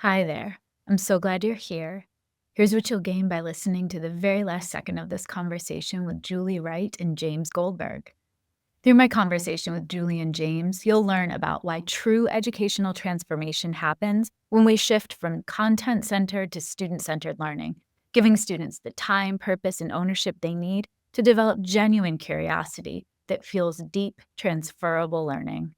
Hi there. I'm so glad you're here. Here's what you'll gain by listening to the very last second of this conversation with Julie Wright and James Goldberg. Through my conversation with Julie and James, you'll learn about why true educational transformation happens when we shift from content centered to student centered learning, giving students the time, purpose, and ownership they need to develop genuine curiosity that fuels deep, transferable learning.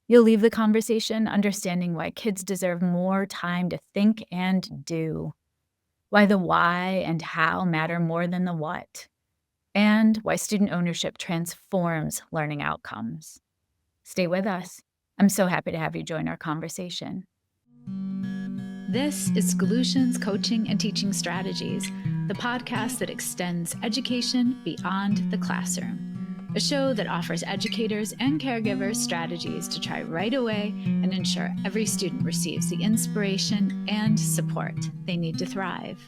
You'll leave the conversation understanding why kids deserve more time to think and do, why the why and how matter more than the what, and why student ownership transforms learning outcomes. Stay with us. I'm so happy to have you join our conversation. This is Solutions Coaching and Teaching Strategies, the podcast that extends education beyond the classroom. A show that offers educators and caregivers strategies to try right away and ensure every student receives the inspiration and support they need to thrive.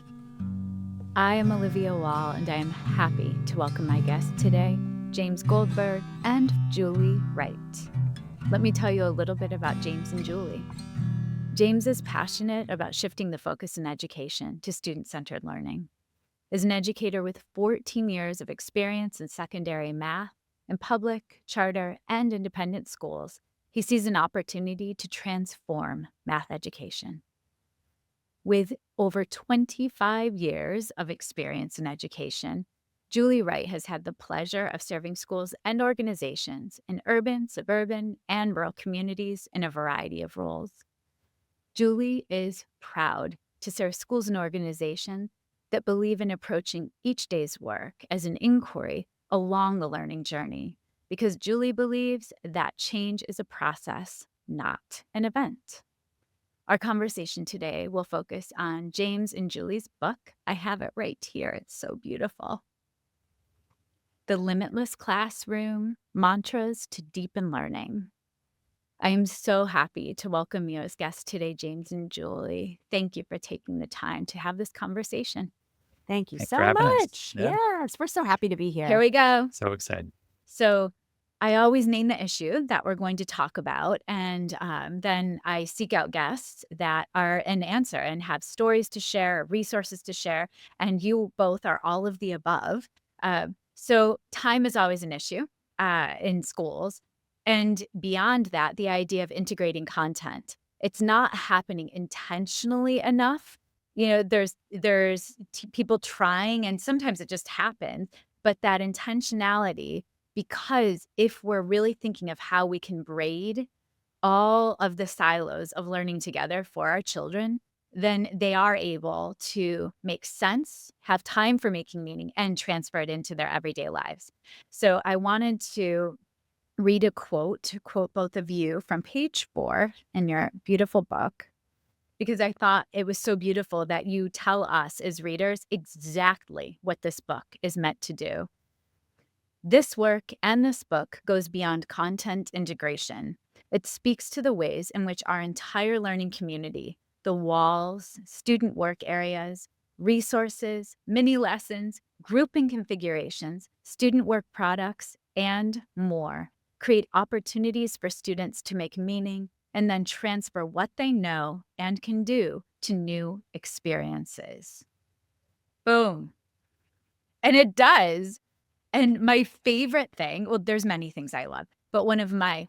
I am Olivia Wall, and I am happy to welcome my guests today, James Goldberg and Julie Wright. Let me tell you a little bit about James and Julie. James is passionate about shifting the focus in education to student-centered learning. As an educator with 14 years of experience in secondary math in public, charter, and independent schools, he sees an opportunity to transform math education. With over 25 years of experience in education, Julie Wright has had the pleasure of serving schools and organizations in urban, suburban, and rural communities in a variety of roles. Julie is proud to serve schools and organizations that believe in approaching each day's work as an inquiry along the learning journey, because Julie believes that change is a process, not an event. Our conversation today will focus on James and Julie's book. I have it right here. It's so beautiful. The Limitless Classroom, Mantras to Deepen Learning. I am so happy to welcome you as guests today, James and Julie. Thank you for taking the time to have this conversation. Thank you Thanks so for having us. much. Yeah. Yes, we're so happy to be here. Here we go. So excited. So I always name the issue that we're going to talk about, and then I seek out guests that are an answer and have stories to share, resources to share, and you both are all of the above. So time is always an issue in schools. And beyond that, the idea of integrating content. It's not happening intentionally enough. You know, there's people trying, and sometimes it just happens, but that intentionality, because if we're really thinking of how we can braid all of the silos of learning together for our children, then they are able to make sense, have time for making meaning, and transfer it into their everyday lives. So I wanted to read a quote, to quote both of you from page 4 in your beautiful book, because I thought it was so beautiful that you tell us as readers exactly what this book is meant to do. This work and this book goes beyond content integration. It speaks to the ways in which our entire learning community, the walls, student work areas, resources, mini lessons, grouping configurations, student work products, and more, create opportunities for students to make meaning and then transfer what they know and can do to new experiences. Boom. And it does. And my favorite thing, well, there's many things I love, but one of my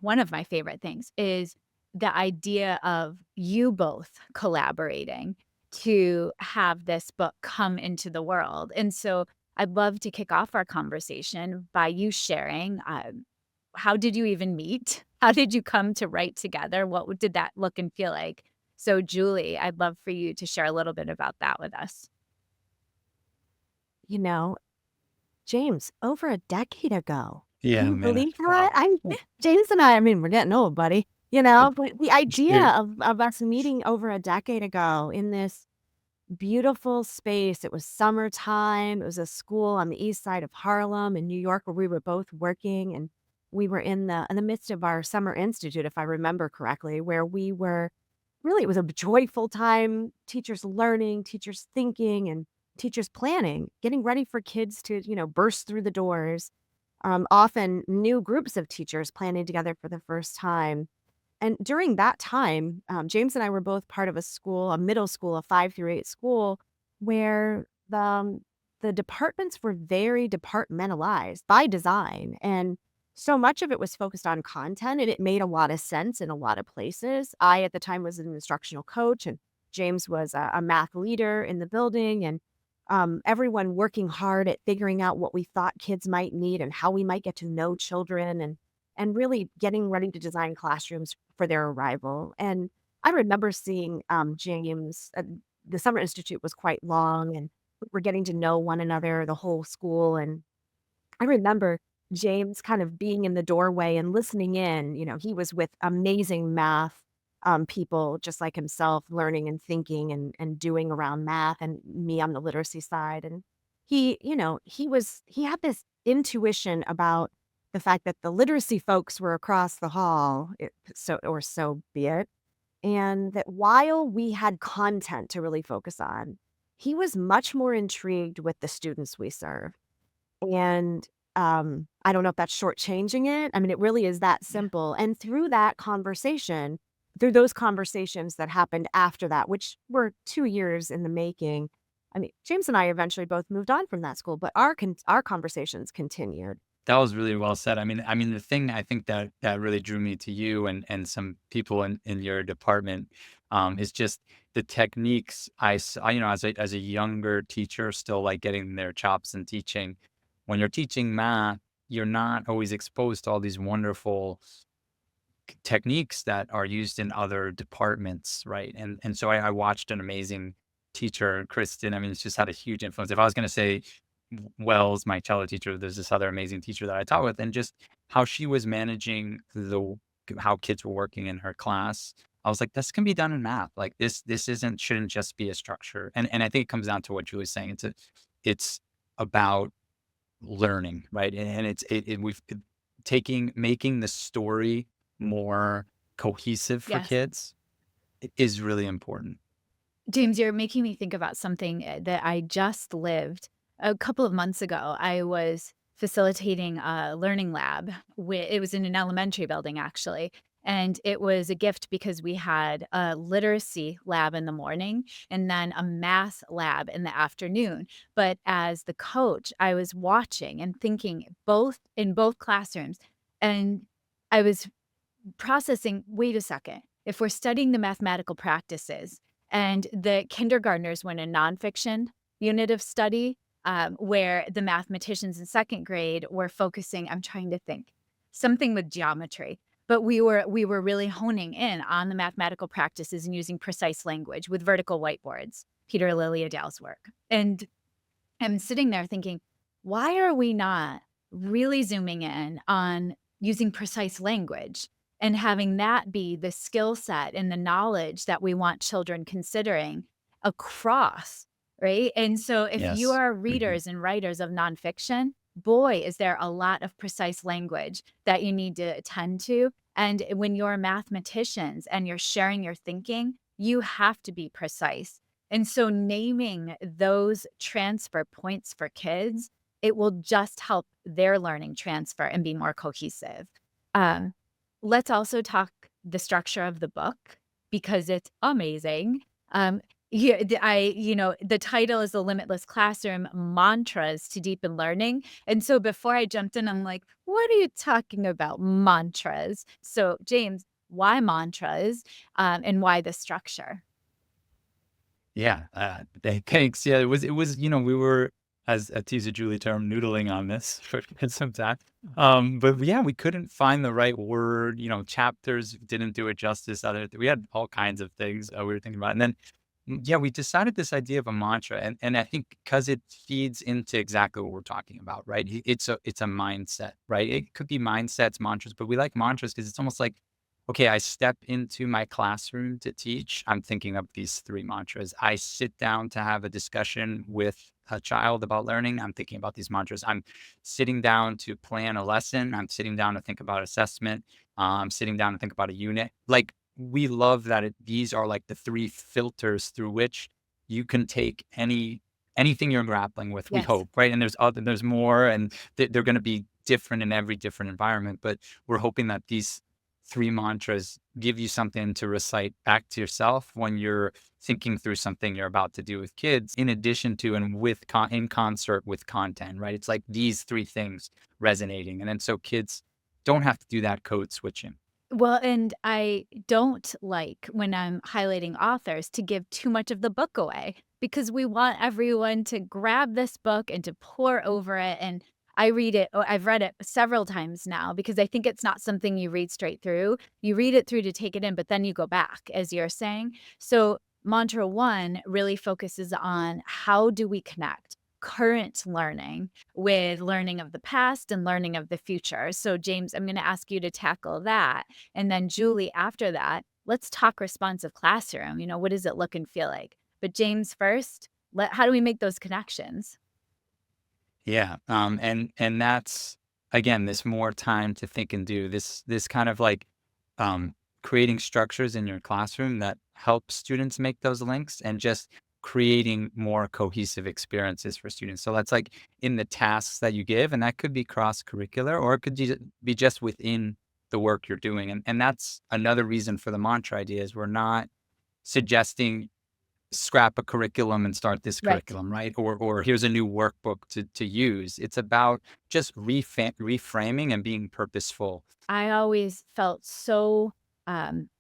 favorite things is the idea of you both collaborating to have this book come into the world. And so I'd love to kick off our conversation by you sharing, how did you even meet? How did you come to write together? What did that look and feel like? So Julie, I'd love for you to share a little bit about that with us. You know, James, over a decade ago. Yeah, Can you man. believe that? James and I mean, we're getting old, buddy. But the idea Shoot. of us meeting over a decade ago in this beautiful space. It was summertime. It was a school on the east side of Harlem in New York where we were both working, and we were in the midst of our summer institute, if I remember correctly, where we were really, it was a joyful time, teachers learning, teachers thinking, and teachers planning, getting ready for kids to, burst through the doors. Often new groups of teachers planning together for the first time. And during that time, James and I were both part of a school, a middle school, a 5 through 8 school, where the departments were very departmentalized by design. And so much of it was focused on content, and it made a lot of sense in a lot of places. I, at the time, was an instructional coach, and James was a math leader in the building, and everyone working hard at figuring out what we thought kids might need and how we might get to know children, and really getting ready to design classrooms for their arrival. And I remember seeing James. The summer institute was quite long, and we're getting to know one another, the whole school. And I remember James kind of being in the doorway and listening in. He was with amazing math people just like himself, learning and thinking and doing around math, and me on the literacy side. And he had this intuition about the fact that the literacy folks were across the hall, so be it. And that while we had content to really focus on, he was much more intrigued with the students we serve. And, I don't know if that's shortchanging it. I mean, it really is that Yeah. simple. And through those conversations that happened after that, which were 2 years in the making, I mean, James and I eventually both moved on from that school, but our conversations continued. That was really well said. I mean, the thing I think that really drew me to you and some people in your department, is just the techniques. As a younger teacher, still like getting their chops and teaching. When you're teaching math, you're not always exposed to all these wonderful techniques that are used in other departments, right? And so I watched an amazing teacher, Kristen. I mean, it's just had a huge influence. If I was going to say Wells, my cello teacher, there's this other amazing teacher that I taught with, and just how she was managing how kids were working in her class. I was like, this can be done in math. Like this shouldn't just be a structure. And I think it comes down to what Julie's saying. It's about learning, right? And we've making the story more cohesive for Yes. kids is really important. James, you're making me think about something that I just lived. A couple of months ago, I was facilitating a learning lab. It was in an elementary building, actually. And it was a gift because we had a literacy lab in the morning and then a math lab in the afternoon. But as the coach, I was watching and thinking in both classrooms. And I was processing, wait a second, if we're studying the mathematical practices and the kindergartners went a nonfiction unit of study, where the mathematicians in second grade were focusing, I'm trying to think, something with geometry. But we were really honing in on the mathematical practices and using precise language with vertical whiteboards, Peter Lilliadale's work. And I'm sitting there thinking, why are we not really zooming in on using precise language and having that be the skill set and the knowledge that we want children considering across, right? And so if you Yes. are Mhm. readers and writers of nonfiction, boy, is there a lot of precise language that you need to attend to. And when you're mathematicians and you're sharing your thinking, you have to be precise. And so naming those transfer points for kids, it will just help their learning transfer and be more cohesive. Um, let's also talk the structure of the book because it's amazing. Yeah, the title is The Limitless Classroom: Mantras to Deepen Learning. And so before I jumped in, I'm like, what are you talking about? Mantras. So, James, why mantras, and why the structure? Yeah. Thanks. Yeah. It was, we were, as a teaser Julie term, noodling on this for some time. But yeah, we couldn't find the right word. Chapters didn't do it justice. We had all kinds of things we were thinking about. And then, yeah, we decided this idea of a mantra. And I think because it feeds into exactly what we're talking about, right? It's a mindset, right? It could be mindsets, mantras, but we like mantras because it's almost like, okay, I step into my classroom to teach. I'm thinking of these three mantras. I sit down to have a discussion with a child about learning. I'm thinking about these mantras. I'm sitting down to plan a lesson. I'm sitting down to think about assessment. I'm sitting down to think about a unit. Like, we love that these are like the three filters through which you can take anything you're grappling with. We Yes. hope, right? And there's more, and they're going to be different in every different environment. But we're hoping that these three mantras give you something to recite back to yourself when you're thinking through something you're about to do with kids, in addition to and in concert with content, right? It's like these three things resonating. And then so kids don't have to do that code switching. Well, and I don't like when I'm highlighting authors to give too much of the book away because we want everyone to grab this book and to pour over it. And I read it, I've read it several times now because I think it's not something you read straight through. You read it through to take it in, but then you go back, as you're saying. So, mantra one really focuses on how do we connect current learning with learning of the past and learning of the future. So, James, I'm going to ask you to tackle that. And then Julie, after that, let's talk responsive classroom. What does it look and feel like? But James first, how do we make those connections? Yeah. And that's again, this more time to think and do this kind of like um creating structures in your classroom that help students make those links and just creating more cohesive experiences for students. So that's like in the tasks that you give, and that could be cross curricular or it could be just within the work you're doing. And that's another reason for the mantra idea is we're not suggesting scrap a curriculum and start this Right. curriculum, right? Or here's a new workbook to use. It's about just reframing and being purposeful. I always felt so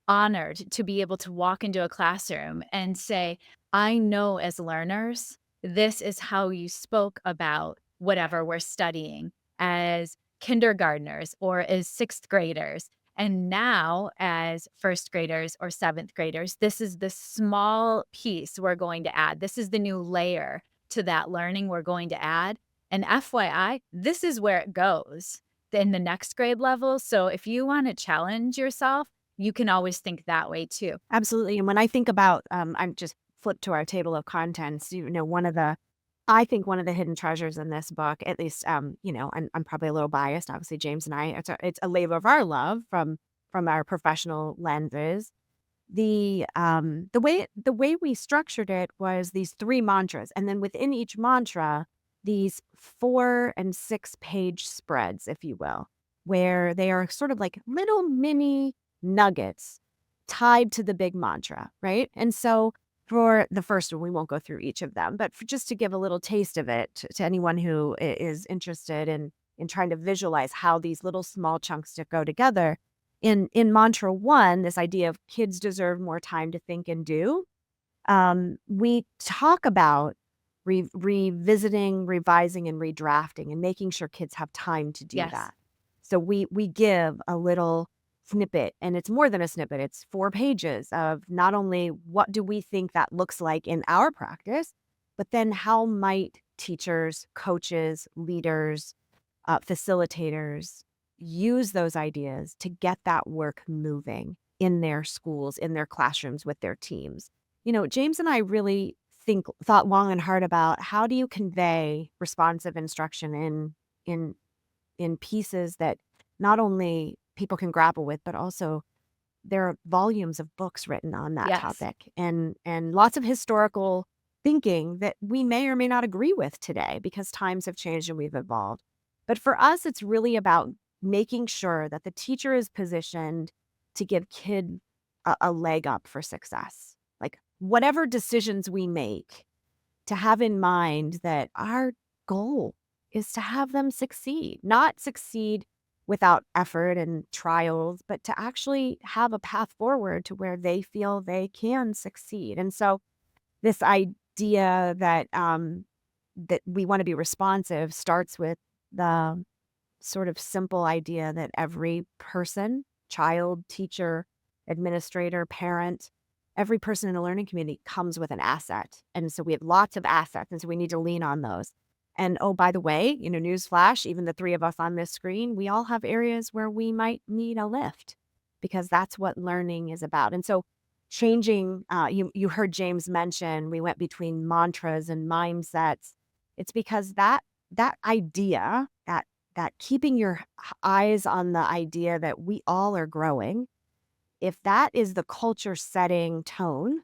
honored to be able to walk into a classroom and say, I know as learners, this is how you spoke about whatever we're studying as kindergartners or as sixth graders. And now, as first graders or seventh graders, this is the small piece we're going to add. This is the new layer to that learning we're going to add. And FYI, this is where it goes in the next grade level. So if you want to challenge yourself, you can always think that way too. Absolutely. And when I think about, I'm just flipped to our table of contents, I think one of the hidden treasures in this book, at least, I'm probably a little biased. Obviously, James and I, it's a labor of our love from our professional lenses. The way we structured it was these three mantras, and then within each mantra, these 4 and 6 page spreads, if you will, where they are sort of like little mini nuggets tied to the big mantra, right? And so for the first one, we won't go through each of them, but just to give a little taste of it to anyone who is interested in trying to visualize how these little small chunks to go together. In mantra one, this idea of kids deserve more time to think and do, we talk about revisiting, revising, and redrafting, and making sure kids have time to do Yes. that. So we give a little snippet, and it's more than a snippet. It's 4 pages of not only what do we think that looks like in our practice, but then how might teachers, coaches, leaders, facilitators use those ideas to get that work moving in their schools, in their classrooms with their teams. James and I really thought long and hard about how do you convey responsive instruction in pieces that not only people can grapple with, but also there are volumes of books written on that Yes. topic and lots of historical thinking that we may or may not agree with today because times have changed and we've evolved. But for us, it's really about making sure that the teacher is positioned to give kid a leg up for success. Like whatever decisions we make, to have in mind that our goal is to have them succeed, not succeed without effort and trials, but to actually have a path forward to where they feel they can succeed. And so this idea that we want to be responsive starts with the sort of simple idea that every person, child, teacher, administrator, parent, every person in a learning community comes with an asset. And so we have lots of assets, and so we need to lean on those. And oh, by the way, newsflash, even the three of us on this screen, we all have areas where we might need a lift because that's what learning is about. And so changing, you heard James mention, we went between mantras and mindsets. It's because that idea, that keeping your eyes on the idea that we all are growing, if that is the culture setting tone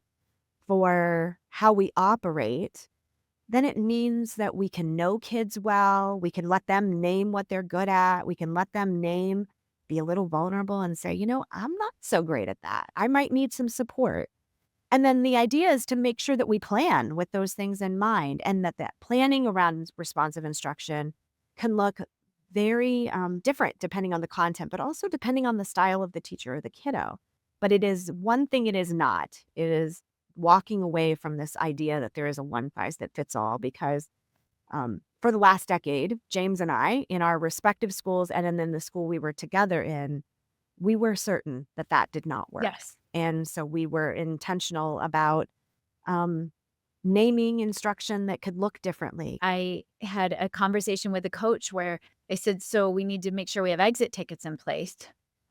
for how we operate, then it means that we can know kids well. We can let them name what they're good at. We can let them name be a little vulnerable and say, I'm not so great at that. I might need some support. And then the idea is to make sure that we plan with those things in mind, and that planning around responsive instruction can look very different depending on the content, but also depending on the style of the teacher or the kiddo. But it is one thing it is not. It is walking away from this idea that there is a one size that fits all, because for the last decade, James and I, in our respective schools and then in the school we were together in, we were certain that that did not work. Yes. And so we were intentional about um, naming instruction that could look differently. I had a conversation with a coach where I said, so we need to make sure we have exit tickets in place.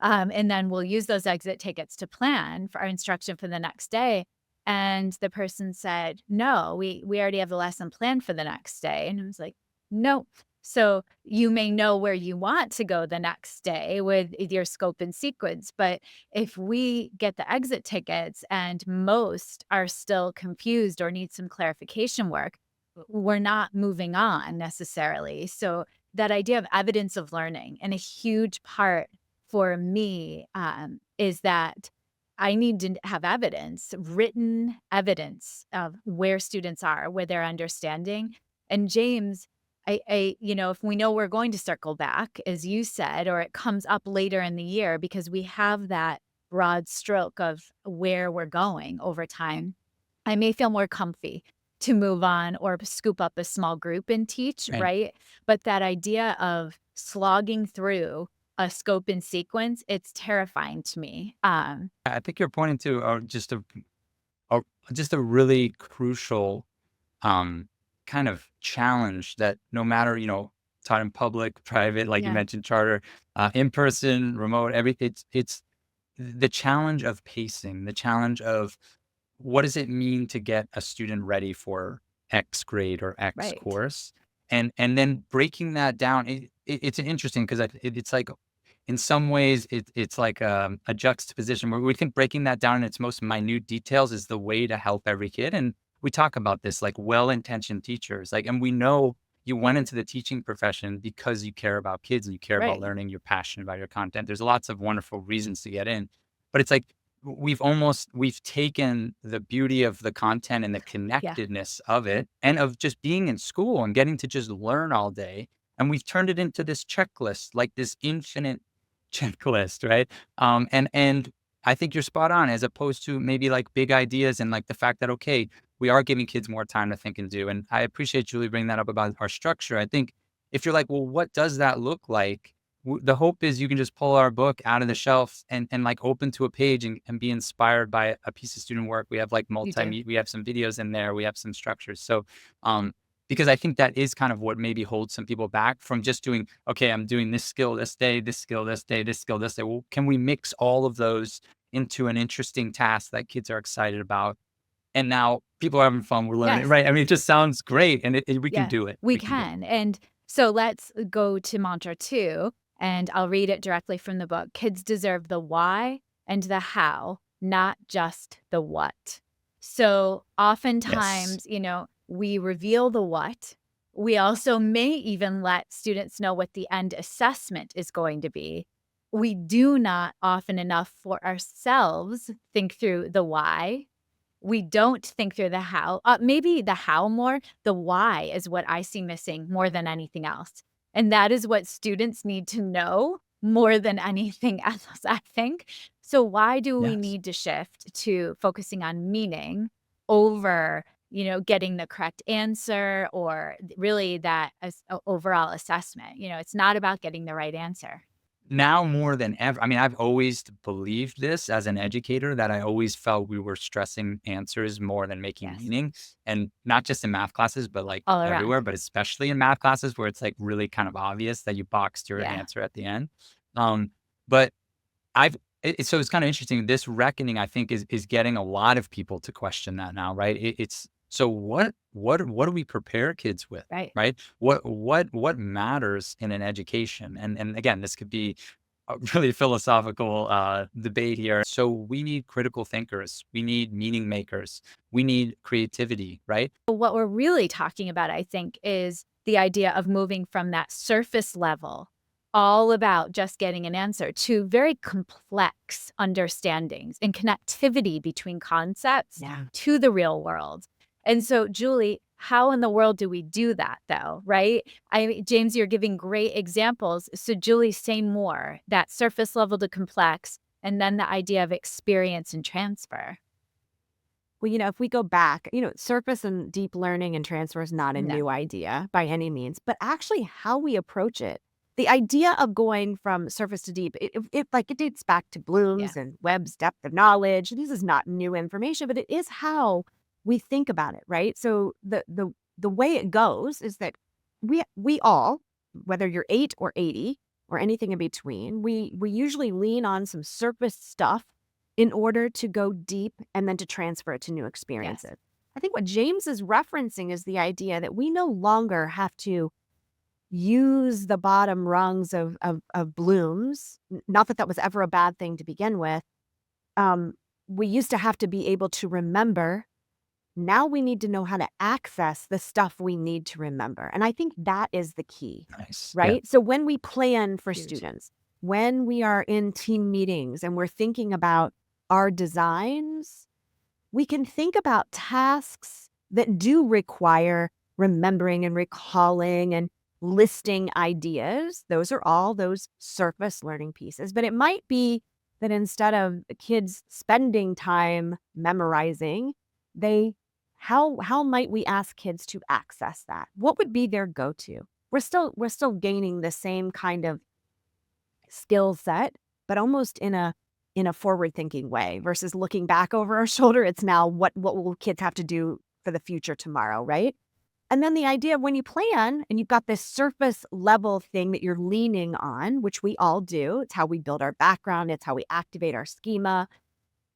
And then we'll use those exit tickets to plan for our instruction for the next day. And the person said, no, we already have the lesson planned for the next day. And I was like, nope. So you may know where you want to go the next day with your scope and sequence, but if we get the exit tickets and most are still confused or need some clarification work, we're not moving on necessarily. So that idea of evidence of learning, and a huge part for me is that I need to have evidence, written evidence of where students are, where they're understanding. And James, if we know we're going to circle back, as you said, or it comes up later in the year because we have that broad stroke of where we're going over time, I may feel more comfy to move on or scoop up a small group and teach, Right. right? But that idea of slogging through a scope and sequence, it's terrifying to me. I think you're pointing to a just a really crucial um, kind of challenge that no matter, taught in public, private, like you Yeah, mentioned, charter, in person, remote, everything. It's the challenge of pacing, the challenge of what does it mean to get a student ready for X grade or X right. course, and then breaking that down. It's interesting because it's like in some ways it's like a juxtaposition where we think breaking that down in its most minute details is the way to help every kid. And we talk about this like well-intentioned teachers, like, and we know you went into the teaching profession because you care about kids and you care about Right. learning, you're passionate about your content. There's lots of wonderful reasons to get in, but it's like we've taken the beauty of the content and the Yeah. connectedness of it and of just being in school and getting to just learn all day, and we've turned it into this checklist, like this infinite checklist, right? And I think you're spot on, as opposed to maybe like big ideas and like the fact that, okay, we are giving kids more time to think and do. And I appreciate Julie bringing that up about our structure. I think if you're like, well, what does that look like? The hope is you can just pull our book out of the shelf and like open to a page and be inspired by a piece of student work. We have like You do. we have some videos in there, we have some structures. So, because I think that is kind of what maybe holds some people back from just doing, okay, I'm doing this skill this day, this skill this day, this skill this day. Well, can we mix all of those into an interesting task that kids are excited about? And now people are having fun. We're learning, Yes. right? I mean, it just sounds great, and we can Yeah, do it. we We can do it. can. And so let's go to mantra 2, and I'll read it directly from the book. Kids deserve the why and the how, not just the what. So Yes. oftentimes, we reveal the what. We also may even let students know what the end assessment is going to be. We do not often enough for ourselves think through the why. We don't think through the how. Maybe the how more, the why is what I see missing more than anything else. And that is what students need to know more than anything else, I think. So why do we Yes. need to shift to focusing on meaning over, getting the correct answer or really that overall assessment? It's not about getting the right answer. Now more than ever, I mean, I've always believed this as an educator, that I always felt we were stressing answers more than making Yes, meaning, and not just in math classes, but like all around. everywhere, but especially in math classes where it's like really kind of obvious that you boxed your Yeah. answer at the end. But I've so it's kind of interesting. This reckoning, I think, is getting a lot of people to question that now, right? It's so what do we prepare kids with, Right. right? What matters in an education? And again, this could be a really philosophical debate here. So we need critical thinkers, we need meaning makers, we need creativity, right? What we're really talking about, I think, is the idea of moving from that surface level all about just getting an answer to very complex understandings and connectivity between concepts Yeah. to the real world. And so, Julie, how in the world do we do that though, right? I mean, James, you're giving great examples. So, Julie, say more, that surface level to complex, and then the idea of experience and transfer. Well, if we go back, surface and deep learning and transfer is not a No. new idea by any means, but actually how we approach it. The idea of going from surface to deep, it dates back to Yeah. Bloom's and Webb's depth of knowledge. This is not new information, but it is how we think about it, right? So the way it goes is that we all, whether you're 8 or 80 or anything in between, we usually lean on some surface stuff in order to go deep and then to transfer it to new Yes. experiences. I think what James is referencing is the idea that we no longer have to use the bottom rungs of Bloom's. Not that that was ever a bad thing to begin with. We used to have to be able to remember. Now we need to know how to access the stuff we need to remember. And I think that is the key, Nice. Yeah. right? So when we plan for Huge. students, when we are in team meetings and we're thinking about our designs, we can think about tasks that do require remembering and recalling and listing ideas. Those are all those surface learning pieces. But it might be that instead of kids spending time memorizing, how might we ask kids to access that? What would be their go-to? We're still gaining the same kind of skill set, but almost in a forward-thinking way versus looking back over our shoulder. It's now what will kids have to do for the future tomorrow, right? And then the idea of when you plan and you've got this surface level thing that you're leaning on, which we all do, it's how we build our background, it's how we activate our schema,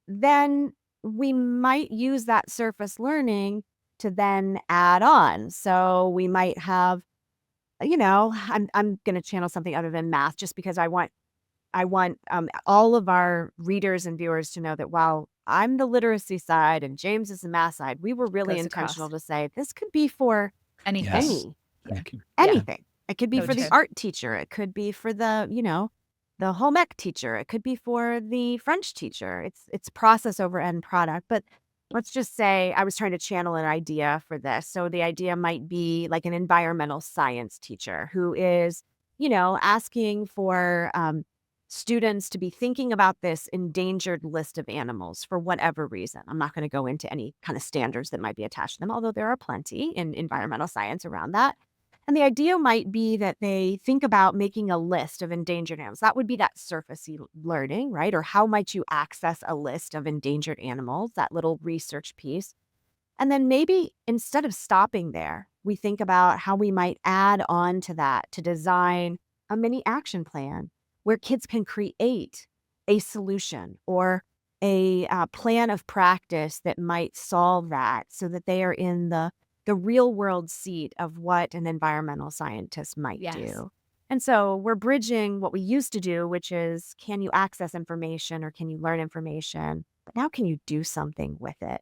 then we might use that surface learning to then add on. So we might have, I'm going to channel something other than math just because I want all of our readers and viewers to know that while I'm the literacy side and James is the math side, we were really Goes intentional across. to say this could be for Anything. Yes. any Yeah. anything. It could be So for the true. art teacher. It could be for the home ec teacher. It could be for the French teacher. It's process over end product. But let's just say I was trying to channel an idea for this. So the idea might be like an environmental science teacher who is, asking for students to be thinking about this endangered list of animals for whatever reason. I'm not going to go into any kind of standards that might be attached to them, although there are plenty in environmental science around that. And the idea might be that they think about making a list of endangered animals. That would be that surfacey learning, right? Or how might you access a list of endangered animals, that little research piece. And then maybe instead of stopping there, we think about how we might add on to that to design a mini action plan where kids can create a solution or a plan of practice that might solve that so that they are in the real world seat of what an environmental scientist might Yes. do. And so we're bridging what we used to do, which is can you access information or can you learn information? But now can you do something with it?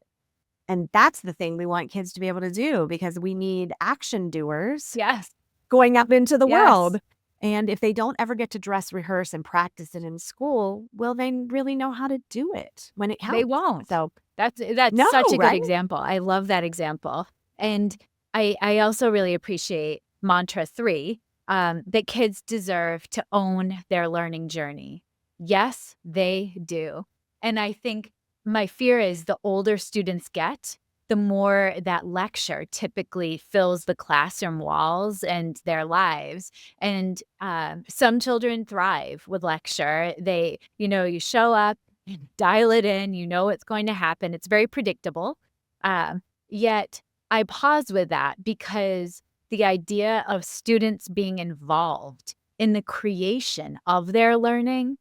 And that's the thing we want kids to be able to do because we need action doers Yes. going up into the Yes. world. And if they don't ever get to dress rehearse and practice it in school, will they really know how to do it when it counts? They won't. So That's No, such a good right? example. I love that example. And I also really appreciate mantra 3, that kids deserve to own their learning journey. Yes, they do. And I think my fear is the older students get, the more that lecture typically fills the classroom walls and their lives. And some children thrive with lecture. You show up, dial it in, you know it's going to happen. It's very predictable. Yet I pause with that because the idea of students being involved in the creation of their learning,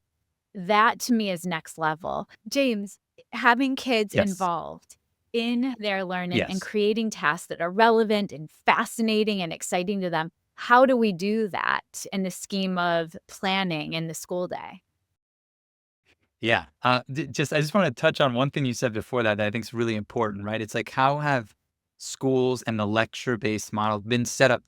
that to me is next level. James, having kids Yes. involved in their learning and Yes. creating tasks that are relevant and fascinating and exciting to them, how do we do that in the scheme of planning in the school day? Yeah. I just want to touch on one thing you said before that I think is really important, right? It's like how have schools and the lecture-based model they've been set up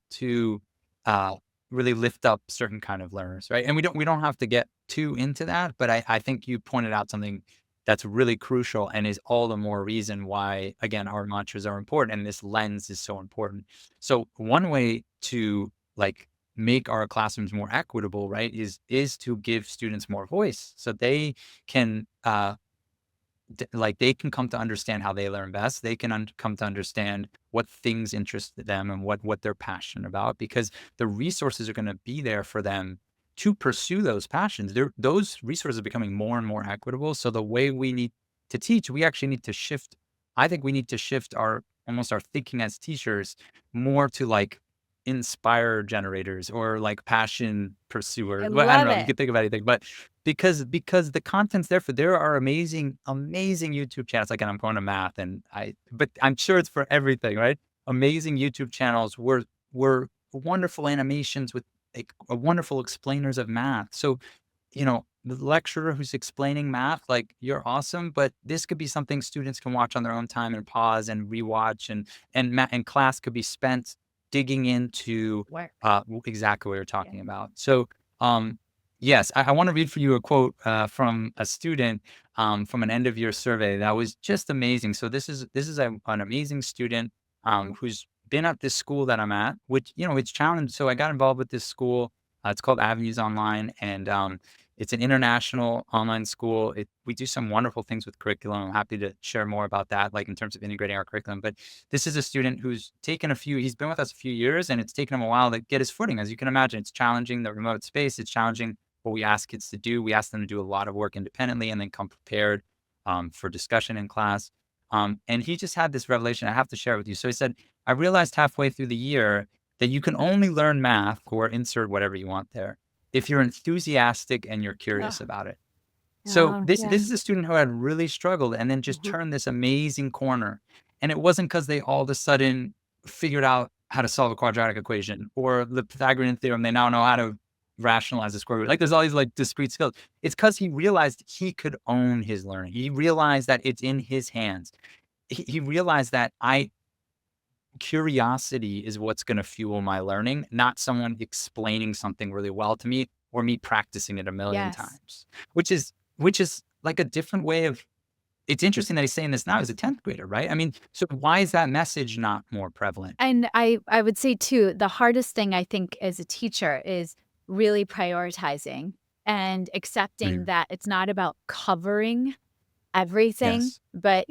to uh, really lift up certain kind of learners, right? And we don't have to get too into that, but I think you pointed out something that's really crucial and is all the more reason why, again, our mantras are important and this lens is so important. So one way to like make our classrooms more equitable, right, is to give students more voice so they can like they can come to understand how they learn best. They can come to understand what things interest them and what they're passionate about, because the resources are going to be there for them to pursue those passions. Those resources are becoming more and more equitable. So the way we need to teach, we actually need to shift. I think we need to shift our almost our thinking as teachers more to like inspire generators or like passion I pursuers. Well, I don't love know. You it. could think of anything, but because the content's there for there are amazing YouTube channels. Like, and I'm going to math but I'm sure it's for everything, right? Amazing YouTube channels were wonderful animations with like wonderful explainers of math. So, the lecturer who's explaining math, like you're awesome, but this could be something students can watch on their own time and pause and rewatch and class could be spent digging into Work. exactly what you're talking about. So, yes, I want to read for you a quote from a student from an end of year survey that was just amazing. So this is an amazing student who's been at this school that I'm at, which it's challenged. So I got involved with this school. It's called Avenues Online, and it's an international online school. We do some wonderful things with curriculum. I'm happy to share more about that, like in terms of integrating our curriculum. But this is a student who's he's been with us a few years, and it's taken him a while to get his footing. As you can imagine, it's challenging the remote space. It's challenging what we ask kids to do. We ask them to do a lot of work independently and then come prepared for discussion in class. And he just had this revelation I have to share with you. So he said, I realized halfway through the year that you can only learn math, or insert whatever you want there, if you're enthusiastic and you're curious Oh, about it. So oh, this yeah. is a student who had really struggled and then just Mhm. turned this amazing corner. And it wasn't because they all of a sudden figured out how to solve a quadratic equation or the Pythagorean theorem. They now know how to rationalize the square root. Like there's all these like discrete skills. It's because he realized he could own his learning. He realized that it's in his hands. He realized that curiosity is what's going to fuel my learning, not someone explaining something really well to me or me practicing it a million Yes. times, which is like a different way of. It's interesting that he's saying this now as a 10th grader, right? I mean, so why is that message not more prevalent? And I would say too, the hardest thing I think as a teacher is really prioritizing and accepting Mm. that it's not about covering everything, Yes. but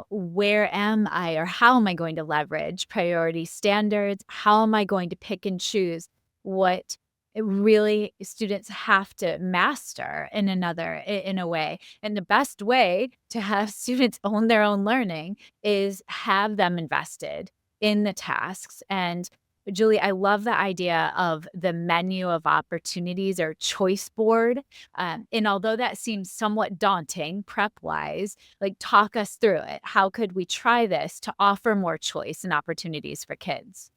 where am I or how am I going to leverage priority standards? How am I going to pick and choose what really students have to master in a way? And the best way to have students own their own learning is have them invested in the tasks. And Julie, I love the idea of the menu of opportunities or choice board. And although that seems somewhat daunting prep wise, like talk us through it. How could we try this to offer more choice and opportunities for kids?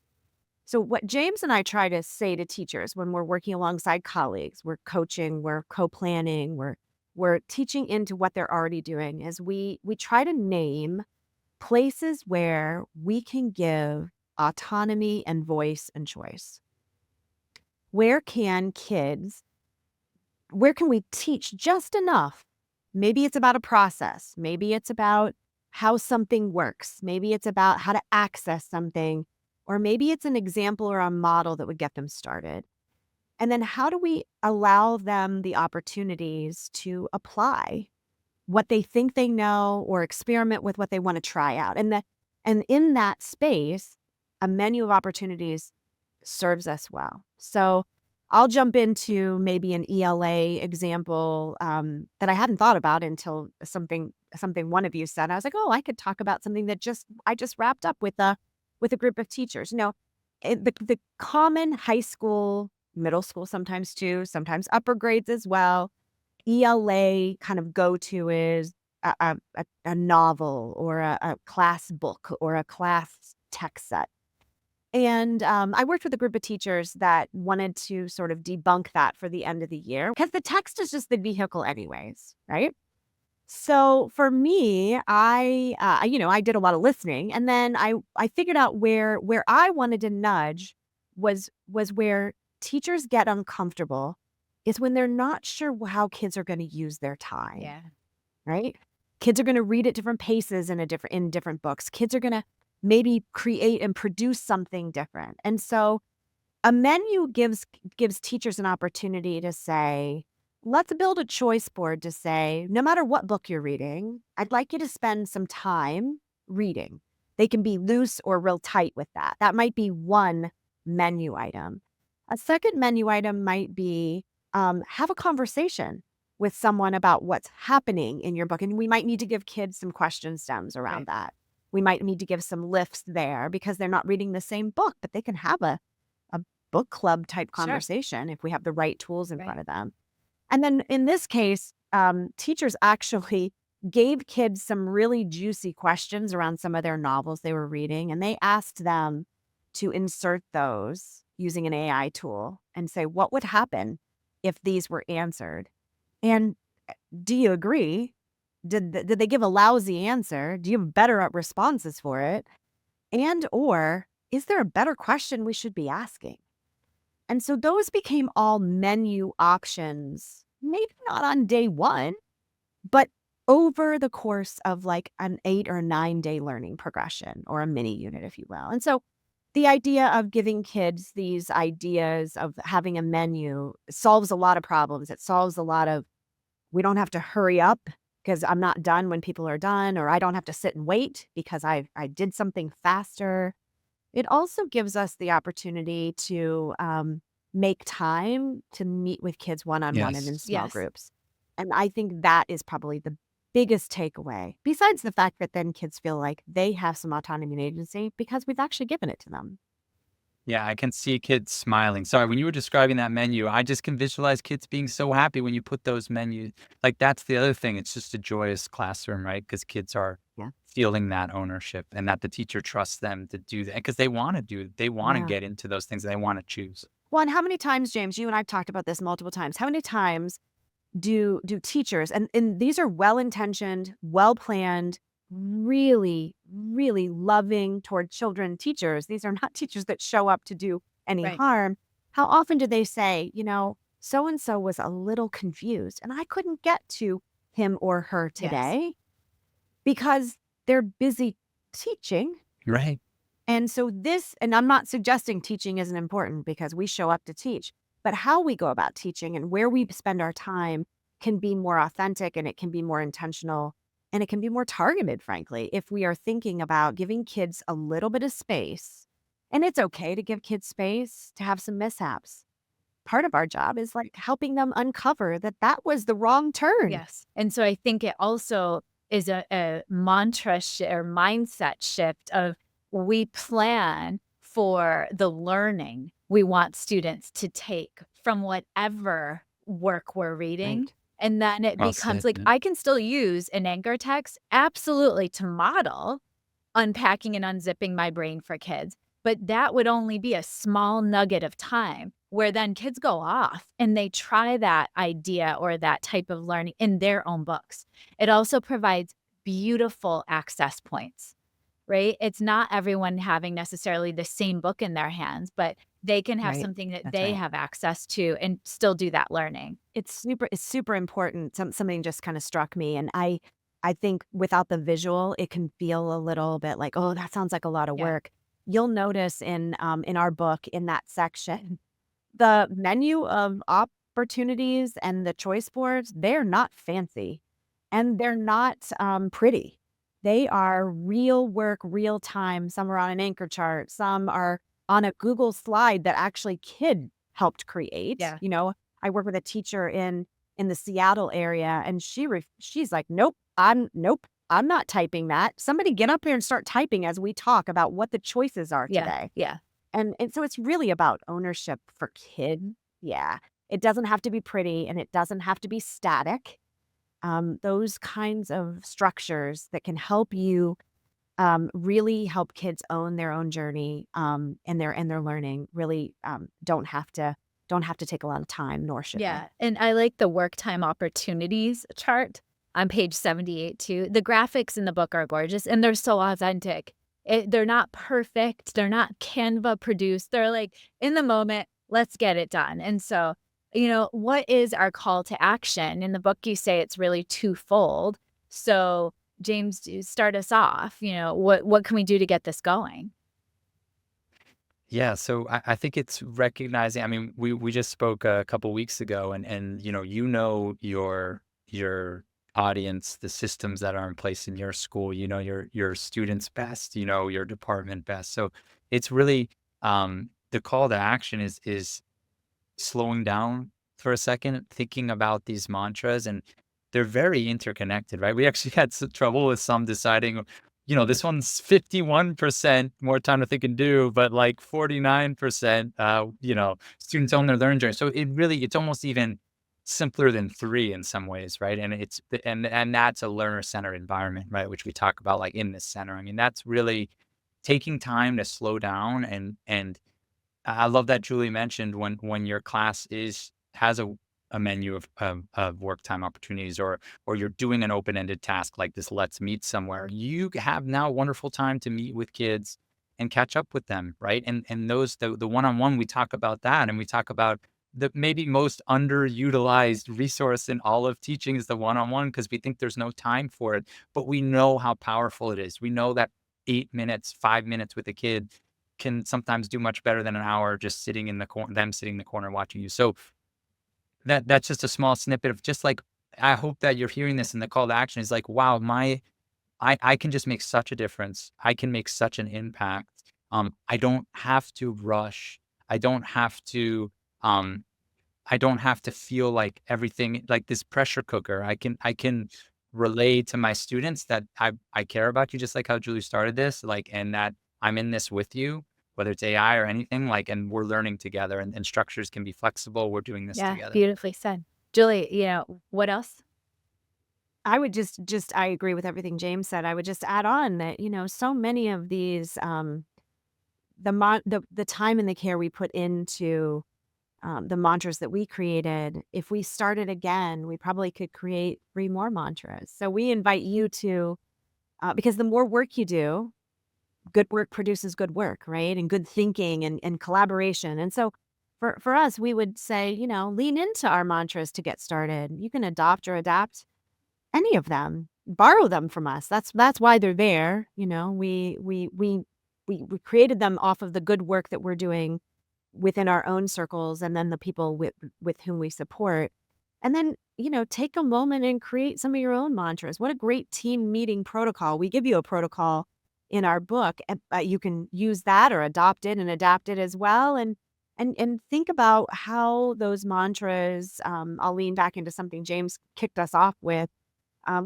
So, what James and I try to say to teachers when we're working alongside colleagues, we're coaching, we're co-planning, we're teaching into what they're already doing, is we try to name places where we can give autonomy and voice and choice. Where can kids where can we teach just enough? Maybe it's about a process. Maybe it's about how something works. Maybe it's about how to access something. Or maybe it's an example or a model that would get them started. And then how do we allow them the opportunities to apply what they think they know or experiment with what they want to try out? And in that space, a menu of opportunities serves us well. So I'll jump into maybe an ELA example that I hadn't thought about until something one of you said. I was like, oh, I could talk about something that I just wrapped up with a group of teachers. The common high school, middle school, sometimes too, sometimes upper grades as well. ELA kind of go to is a novel or a class book or a class text set. And I worked with a group of teachers that wanted to sort of debunk that for the end of the year because the text is just the vehicle anyways, right? So for me, I did a lot of listening, and then I figured out where I wanted to nudge was where teachers get uncomfortable is when they're not sure how kids are going to use their time, Yeah. right? Kids are going to read at different paces in different books. Kids are going to maybe create and produce something different. And so a menu gives teachers an opportunity to say, let's build a choice board to say, no matter what book you're reading, I'd like you to spend some time reading. They can be loose or real tight with that. That might be one menu item. A second menu item might be have a conversation with someone about what's happening in your book. And we might need to give kids some question stems around Right. that. We might need to give some lifts there because they're not reading the same book, but they can have a book club type Sure. conversation if we have the right tools in Right. front of them. And then in this case, teachers actually gave kids some really juicy questions around some of their novels they were reading, and they asked them to insert those using an AI tool and say, what would happen if these were answered? And do you agree? Did they give a lousy answer? Do you have better responses for it? And or is there a better question we should be asking? And so those became all menu options, maybe not on day one, but over the course of like an 8 or 9 day learning progression or a mini unit, if you will. And so the idea of giving kids these ideas of having a menu solves a lot of problems. It solves a lot of, we don't have to hurry up because I'm not done when people are done, or I don't have to sit and wait because I did something faster. It also gives us the opportunity to make time to meet with kids one-on-one and in Yes. small Yes. groups. And I think that is probably the biggest takeaway, besides the fact that then kids feel like they have some autonomy and agency because we've actually given it to them. Yeah, I can see kids smiling. Sorry, when you were describing that menu, I just can visualize kids being so happy when you put those menus. Like that's the other thing. It's just a joyous classroom, right? Because kids are Yeah. feeling that ownership and that the teacher trusts them to do that because they want to they want to Yeah. get into those things and they want to choose. Well, and how many times, James, you and I've talked about this multiple times. How many times do teachers, and these are well-intentioned, well-planned, really, really loving toward children teachers. These are not teachers that show up to do any Right. harm. How often do they say, so and so was a little confused and I couldn't get to him or her Yes. today because they're busy teaching. Right. And so and I'm not suggesting teaching isn't important because we show up to teach, but how we go about teaching and where we spend our time can be more authentic, and it can be more intentional, and it can be more targeted, frankly, if we are thinking about giving kids a little bit of space. And it's okay to give kids space to have some mishaps. Part of our job is like helping them uncover that that was the wrong turn. Yes. And so I think it also is a mantra or mindset shift of we plan for the learning we want students to take from whatever work we're reading. Right. And then it Well becomes said. like, Yeah. I can still use an anchor text absolutely to model unpacking and unzipping my brain for kids. But that would only be a small nugget of time where then kids go off and they try that idea or that type of learning in their own books. It also provides beautiful access points, right? It's not everyone having necessarily the same book in their hands, but they can have Right. something that That's they right. have access to and still do that learning. It's super important. Something just kind of struck me, and I think without the visual, it can feel a little bit like, oh, that sounds like a lot of Yeah. work. You'll notice in our book in that section, the menu of opportunities and the choice boards, they're not fancy, and they're not pretty. They are real work, real time. Some are on an anchor chart. Some are on a Google slide that actually kid helped create. Yeah. I work with a teacher in the Seattle area, and she's like, nope, I'm not typing that. Somebody get up here and start typing as we talk about what the choices are Yeah. today. Yeah. And so it's really about ownership for kid. Yeah. It doesn't have to be pretty, and it doesn't have to be static. Those kinds of structures that can help you really help kids own their own journey and their learning really don't have to take a lot of time, nor should Yeah. And I like the work time opportunities chart on page 78 too. The graphics in the book are gorgeous and they're so authentic. They're not perfect. They're not Canva produced. They're like in the moment, let's get it done. And so, what is our call to action? In the book, you say it's really twofold. So, James, start us off. What can we do to get this going? Yeah, so I think it's recognizing. I mean, we just spoke a couple weeks ago, and your audience, the systems that are in place in your school, your students best, your department best. So it's really the call to action is slowing down for a second, thinking about these mantras, and they're very interconnected, right? We actually had some trouble with some deciding, this one's 51% more time to think and do, but like 49%, students own their learning journey. So it's almost even simpler than three in some ways, right? And and that's a learner-centered environment, right? Which we talk about like in this center. I mean, that's really taking time to slow down and I love that Julie mentioned when your class has a menu of work time opportunities, or you're doing an open-ended task like this, let's meet somewhere. You have now wonderful time to meet with kids and catch up with them, right? And the one-on-one, we talk about that, and we talk about the maybe most underutilized resource in all of teaching is the one-on-one, because we think there's no time for it, but we know how powerful it is. We know that 8 minutes, 5 minutes with a kid can sometimes do much better than an hour just sitting in the corner, them sitting in the corner watching you. So that's just a small snippet of just like, I hope that you're hearing this, and the call to action is like, wow, I can just make such a difference. I can make such an impact. I don't have to rush. I don't have to, um, I don't have to feel like everything like this pressure cooker. I can relay to my students that I care about you, just like how Julie started this, like, and that I'm in this with you, whether it's AI or anything, like, and we're learning together, and structures can be flexible. We're doing this Yeah, together. beautifully said. Julie, what else? I would I agree with everything James said. I would just add on that, so many of these, the time and the care we put into the mantras that we created, if we started again, we probably could create 3 more mantras. So we invite you to, because the more work you do, good work produces good work, right? And good thinking and collaboration. And so for us, we would say, lean into our mantras to get started. You can adopt or adapt any of them, borrow them from us. That's why they're there. We created them off of the good work that we're doing within our own circles, and then the people with whom we support. And then, take a moment and create some of your own mantras. What a great team meeting protocol. We give you a protocol in our book, but you can use that or adopt it and adapt it as well. And think about how those mantras, I'll lean back into something James kicked us off with,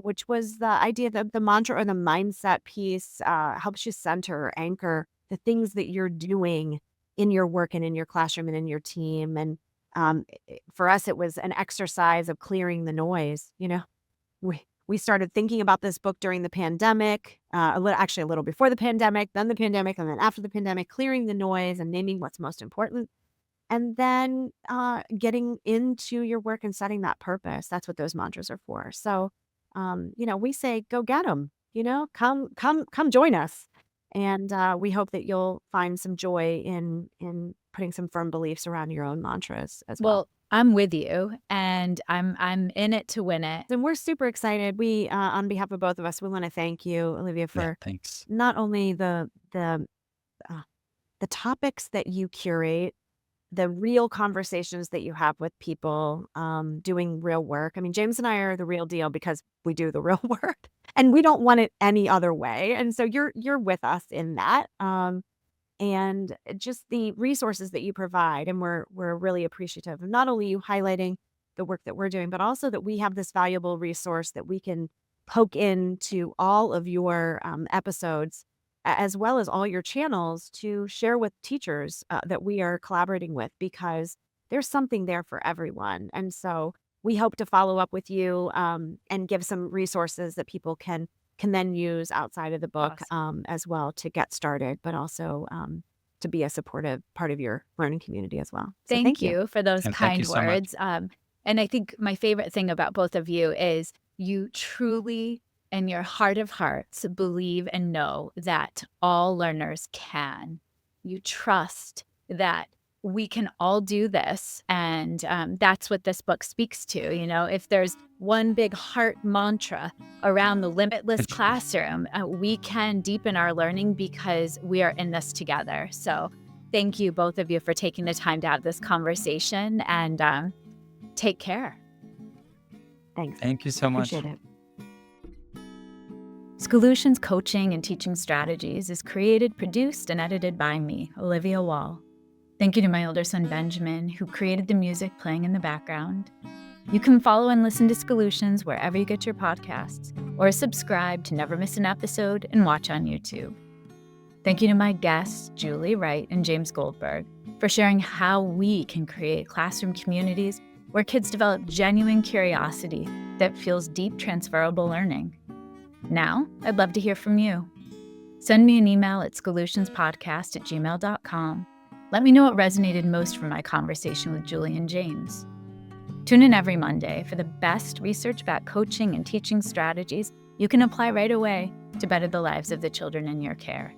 which was the idea that the mantra or the mindset piece helps you center or anchor the things that you're doing in your work and in your classroom and in your team. And for us, it was an exercise of clearing the noise. We started thinking about this book during the pandemic, actually a little before the pandemic, then the pandemic, and then after the pandemic, clearing the noise and naming what's most important. And then getting into your work and setting that purpose. That's what those mantras are for. So, we say, go get them, come join us. And we hope that you'll find some joy in putting some firm beliefs around your own mantras as well. Well, I'm with you, and I'm in it to win it. And we're super excited. We, on behalf of both of us, we want to thank you, Olivia, Yeah, for thanks. not only uh, the topics that you curate, the real conversations that you have with people, doing real work. I mean, James and I are the real deal because we do the real work, and we don't want it any other way. And so you're with us in that. And just the resources that you provide, and we're really appreciative of not only you highlighting the work that we're doing, but also that we have this valuable resource that we can poke into all of your episodes, as well as all your channels, to share with teachers that we are collaborating with, because there's something there for everyone. And so we hope to follow up with you, and give some resources that people can then use outside of the book, Awesome. as well, to get started, but also to be a supportive part of your learning community as well. So Thank thank you. you for those And thank you kind so much. words. And I think my favorite thing about both of you is you truly, in your heart of hearts, believe and know that all learners can. You trust that we can all do this. And that's what this book speaks to. If there's one big heart mantra around the limitless classroom, we can deepen our learning because we are in this together. So thank you, both of you, for taking the time to have this conversation, and take care. Thanks. Thank you so much. Appreciate it. Scholutions Coaching and Teaching Strategies is created, produced, and edited by me, Olivia Wall. Thank you to my older son, Benjamin, who created the music playing in the background. You can follow and listen to Scholutions wherever you get your podcasts, or subscribe to never miss an episode and watch on YouTube. Thank you to my guests, Julie Wright and James Goldberg, for sharing how we can create classroom communities where kids develop genuine curiosity that fuels deep transferable learning. Now, I'd love to hear from you. Send me an email at scolutionspodcast@gmail.com. Let me know what resonated most from my conversation with Julie and James. Tune in every Monday for the best research-backed coaching and teaching strategies you can apply right away to better the lives of the children in your care.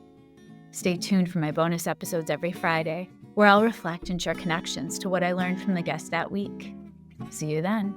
Stay tuned for my bonus episodes every Friday, where I'll reflect and share connections to what I learned from the guests that week. See you then.